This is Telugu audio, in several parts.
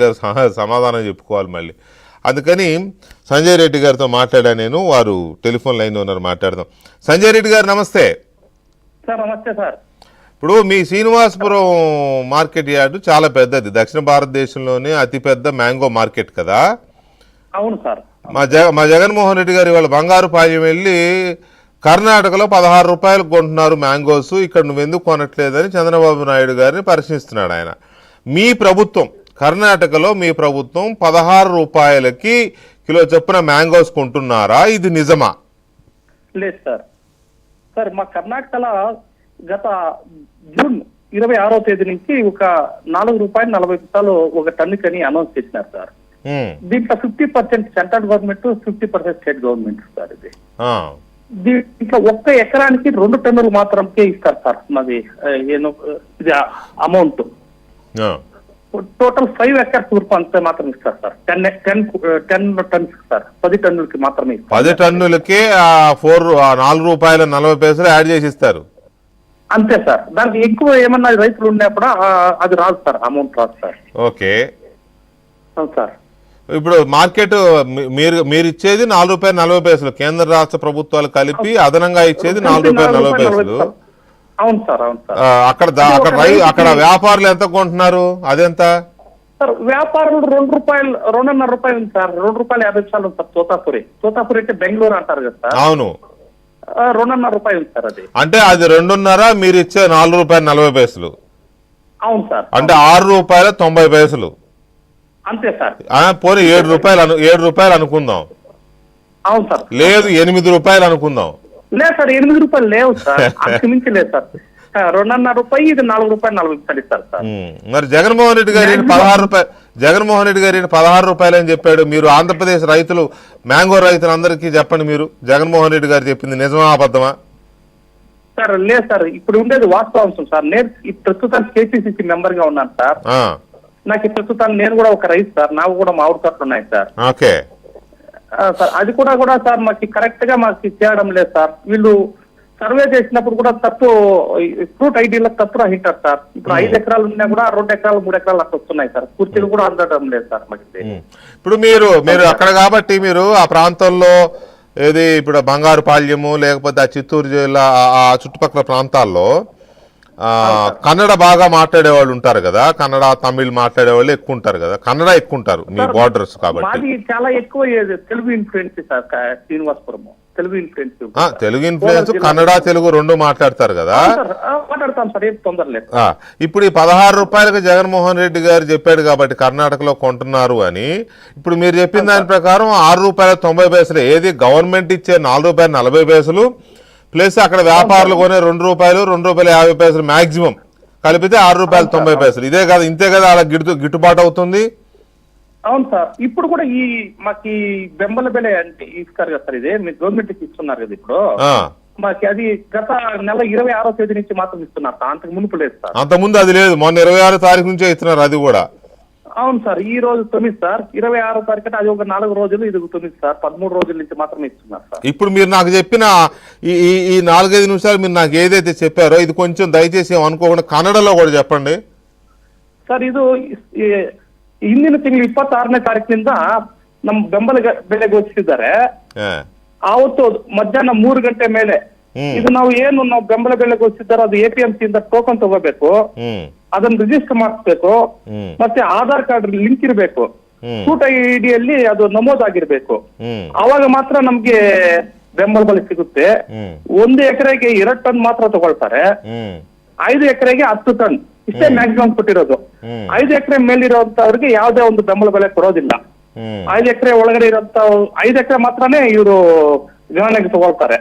గారు సమాధానం చెప్పుకోవాలి మళ్ళీ. అందుకని సంజయ్ రెడ్డి గారితో మాట్లాడా నేను. వారు టెలిఫోన్ లైన్లో ఉన్నారు, మాట్లాడదాం. సంజయ్ రెడ్డి గారు నమస్తే. సార్ నమస్తే సార్. ఇప్పుడు మీ శ్రీనివాసపురం మార్కెట్ యార్డు చాలా పెద్దది, దక్షిణ భారతదేశంలోనే అతిపెద్ద మ్యాంగో మార్కెట్ కదా. అవును సార్. మా జగన్మోహన్ రెడ్డి గారు ఇవాళ బంగారుపాలెం వెళ్ళి కర్ణాటకలో 16 రూపాయలకు కొంటున్నారు మ్యాంగోస్, ఇక్కడ నువ్వెందుకు కొనట్లేదని చంద్రబాబు నాయుడు గారిని ప్రశ్నిస్తున్నాడు ఆయన. మీ ప్రభుత్వం కర్ణాటకలో మీ ప్రభుత్వం 16 రూపాయలకి కిలో చొప్పున మ్యాంగోస్ కొంటున్నారా? ఇది నిజమా? లేదు సార్. సార్ మా కర్ణాటకలో గత జూన్ 26వ తేదీ నుంచి ఒక ₹4.40 ఒక టన్నుకని అనౌన్స్ చేసినారు సార్. దీంట్లో 50% central government, 50% state government sir. ఇది దీంట్లో ఒక్క ఎకరానికి 2 టన్నులు మాత్రమే ఇస్తారు సార్. మాది ఇది అమౌంట్ టోటల్ 5 ఎకర్స్ వరకు అంతే మాత్రం ఇస్తారు సార్. 10 టన్స్ సార్, 10 టన్నులకి మాత్రమే. 10 టన్నులకి ₹4.40 యాడ్ చేసి ఇస్తారు అంతే సార్. దానికి ఎక్కువ ఏమన్నా రైతులు ఉన్నప్పుడు అది రాదు సార్, అమౌంట్ రాదు సార్. ఓకే. అవును సార్. ఇప్పుడు మార్కెట్ మీరు ఇచ్చేది ₹4.40, కేంద్ర రాష్ట్ర ప్రభుత్వాలు కలిపి అదనంగా ఇచ్చేది ₹4.40. అవును సార్. అవును సార్. అక్కడ వ్యాపారులు ఎంత కొంటున్నారు? అదెంత సార్? వ్యాపారులు ₹2.5 ఉంది సార్. ₹2.50 ఉంది సార్. తోతాపురి అంటే బెంగళూరు అంటారు కదా సార్. అవును, ₹2.5 ఉంది సార్. అది అంటే అది 2.5, మీరు ఇచ్చే ₹4.40. అవును సార్. అంటే ₹6.90. అంతే సార్. పోనీ ₹7 అనుకుందాం. అవును సార్. లేదు ₹8 అనుకుందాం. లేదు సార్, ₹8 లేవు సార్. అంతకు మించి లేదు సార్. ₹2.5, ఇది ₹4.40 ఇస్తారు సార్. మరి జగన్మోహన్ రెడ్డి గారి ₹16 అని చెప్పాడు. మీరు ఆంధ్రప్రదేశ్ రైతులు, మ్యాంగో రైతులందరికీ చెప్పండి, మీరు జగన్మోహన్ రెడ్డి గారు చెప్పింది నిజమా అబద్ధమా? సార్ లేదు సార్, ఇప్పుడు ఉండేది వాస్తవాంశం సార్. నేను ప్రస్తుతం KPCC మెంబర్ గా ఉన్నాను సార్. నాకు ప్రస్తుతాన్ని నేను కూడా ఒక రైతు సార్. నాకు కూడా మామిడి తోటలు ఉన్నాయి సార్. ఓకే సార్, అది కూడా సార్ మాకు కరెక్ట్ గా మాకు చేయడం లేదు సార్. వీళ్ళు సర్వే చేసినప్పుడు కూడా తప్పు, ఫ్రూట్ ఐడీలో తప్పు రాహింటారు సార్. ఇప్పుడు 5 ఎకరాలు ఉన్నా కూడా 2 ఎకరాలు 3 ఎకరాలు అట్లా వస్తున్నాయి సార్. పూర్తిగా కూడా అందడం లేదు సార్ మాకు. ఇప్పుడు మీరు అక్కడ కాబట్టి మీరు ఆ ప్రాంతంలో ఏది ఇప్పుడు బంగారుపాళ్యము లేకపోతే ఆ చిత్తూరు జిల్లా ఆ చుట్టుపక్కల ప్రాంతాల్లో కన్నడ బాగా మాట్లాడే వాళ్ళు ఉంటారు కదా, కన్నడ తమిళ్ మాట్లాడే వాళ్ళు ఎక్కువ ఉంటారు కదా, కన్నడ ఎక్కువ ఉంటారు మీ బోర్డర్స్ కాబట్టి. మాది చాలా ఎక్కువ Telugu influence sir. Srinivasapuram Telugu influence, Kannada Telugu 2 మాట్లాడతారు కదా. మాట్లాడతాం సార్, ఏం తొందర లేదు. ఇప్పుడు ఈ ₹16 జగన్మోహన్ రెడ్డి గారు చెప్పాడు కాబట్టి కర్ణాటకలో కొంటున్నారు అని. ఇప్పుడు మీరు చెప్పిన దాని ప్రకారం ₹6.90, ఏది గవర్నమెంట్ ఇచ్చే ₹4.40 ప్లస్ అక్కడ వ్యాపారులు కొనే ₹2, మాక్సిమం కలిపితే ₹6.90. ఇదే కదా, ఇంతే కదా అలా గిట్టుబాటు అవుతుంది. అవును సార్. ఇప్పుడు కూడా మాకు బెంబల బెల అంటే ఇస్తారు కదా సార్. ఇదే మీరు గవర్నమెంట్ ఇస్తున్నారు కదా ఇప్పుడు. మాకు అది గత నెల 26వ తేదీ నుంచి మాత్రం ఇస్తున్నారు సార్. అంతకు మునుపు లేదు సార్. అంతకుముందు అది లేదు, మొన్న 26వ తారీఖు నుంచే ఇస్తున్నారు అది కూడా. అవును సార్. ఈ రోజు 9 సార్, 26వ తారీఖు అంటే అది ఒక 4 రోజులు, ఇది 9 సార్, 13 రోజుల నుంచి మాత్రమే ఇస్తున్నారు సార్. ఇప్పుడు మీరు నాకు చెప్పిన ఈ 4-5 నిమిషాలు మీరు నాకు ఏదైతే చెప్పారో ఇది కొంచెం దయచేసి అనుకోకుండా కన్నడలో కూడా చెప్పండి సార్. ಇದು ಹಿಂದಿನ ತಿಂಗಳು 26ನೇ ತಾರೀಕಿನಿಂದ ನಮ್ಮ ಬೆಂಬಲ ಬೆಲೆ ಘೋಷಿಸಿದ್ದಾರೆ. ಆವತ್ತು ಮಧ್ಯಾಹ್ನ 3 ಗಂಟೆ ಮೇಲೆ ಇದು ನಾವು ಬೆಂಬಲ ಬೆಲೆ ಘೋಷಿಸಿದ್ದಾರೆ ಅದು APMC ಇಂದ ಟೋಕನ್ ತಗೋಬೇಕು, ಅದನ್ನ ರಿಜಿಸ್ಟರ್ ಮಾಡಿಸ್ಬೇಕು, ಮತ್ತೆ ಆಧಾರ್ ಕಾರ್ಡ್ ಲಿಂಕ್ ಇರಬೇಕು, ಫ್ರೂಟ್ ಐಡಿಯಲ್ಲಿ ಅದು ನಮೂದಾಗಿರ್ಬೇಕು. ಅವಾಗ ಮಾತ್ರ ನಮ್ಗೆ ಬೆಂಬಲ ಬೆಲೆ ಸಿಗುತ್ತೆ. 1 ಎಕರೆಗೆ 2 ಟನ್ ಮಾತ್ರ ತಗೊಳ್ತಾರೆ. 5 ಎಕರೆಗೆ 10 ಟನ್, ಇಷ್ಟೇ ಮ್ಯಾಕ್ಸಿಮಮ್ ಕೊಟ್ಟಿರೋದು. 5 ಎಕರೆ ಮೇಲಿರುವಂತವ್ರಿಗೆ ಯಾವುದೇ ಒಂದು ಬೆಂಬಲ ಬೆಲೆ ಕೊಡೋದಿಲ್ಲ. 5 ಎಕರೆ ಒಳಗಡೆ ಇರೋಂತ 5 ಎಕರೆ ಮಾತ್ರನೇ ಇವರು ಗಣನೆಗೆ ತಗೊಳ್ತಾರೆ.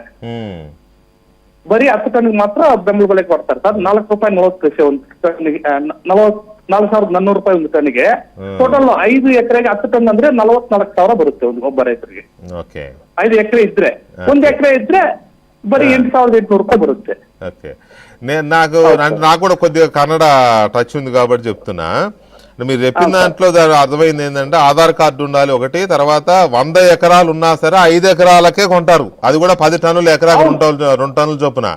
ಬರೀ 10 ಟನ್ ಮಾತ್ರ ಬೆಂಬಲ ಬೆಲೆ ಕೊಡ್ತಾರೆ ಸರ್. ₹4.40 ಒಂದು ಟನ್ನಿಗೆ, ₹4,400 ಒಂದು ಟನ್ನಿಗೆ. ಟೋಟಲ್ 5 ಎಕರೆಗೆ 10 ಟನ್ ಅಂದ್ರೆ ₹44,000 ಬರುತ್ತೆ ಒಬ್ಬ ರೈತರಿಗೆ. 5 ಎಕರೆ ಇದ್ರೆ, 1 ಎಕರೆ ಇದ್ರೆ ಬರೀ ₹8,800 ಬರುತ್ತೆ. నాకు కూడా కొద్దిగా కన్నడ టచ్ ఉంది కాబట్టి చెప్తున్నా. మీరు చెప్పిన దాంట్లో అర్థమైంది ఏంటంటే ఆధార్ కార్డు ఉండాలి ఒకటి, తర్వాత 100 ఎకరాలు ఉన్నా సరే 5 ఎకరాలకే కొంటారు. అది కూడా 10 టన్నులు ఎకరాకి 2 టన్నుల చొప్పున.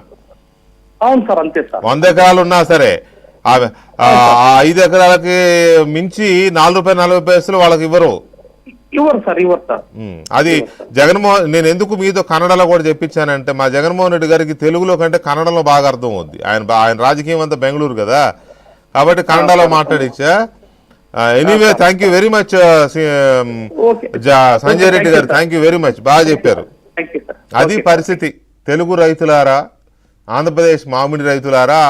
100 ఎకరాలు ఉన్నా సరే ఆ 5 ఎకరాలకి మించి ₹4.40 వాళ్ళకి ఇవ్వరు. ఇవ్వరు సార్, ఇవ్వరు సార్. అది జగన్మోహన్, నేను ఎందుకు మీతో కన్నడలో కూడా చెప్పించానంటే మా జగన్మోహన్ రెడ్డి గారికి తెలుగులో కంటే కన్నడలో బాగా అర్థం అవుద్ది. ఆయన రాజకీయం అంతా బెంగళూరు కదా, కాబట్టి కన్నడలో మాట్లాడిచ్చా. Anyway thank you very much Sanjay Reddy గారు, థ్యాంక్ యూ వెరీ మచ్, బాగా చెప్పారు. అది పరిస్థితి. తెలుగు రైతులారా, ఆంధ్రప్రదేశ్ మామిడి రైతులారా,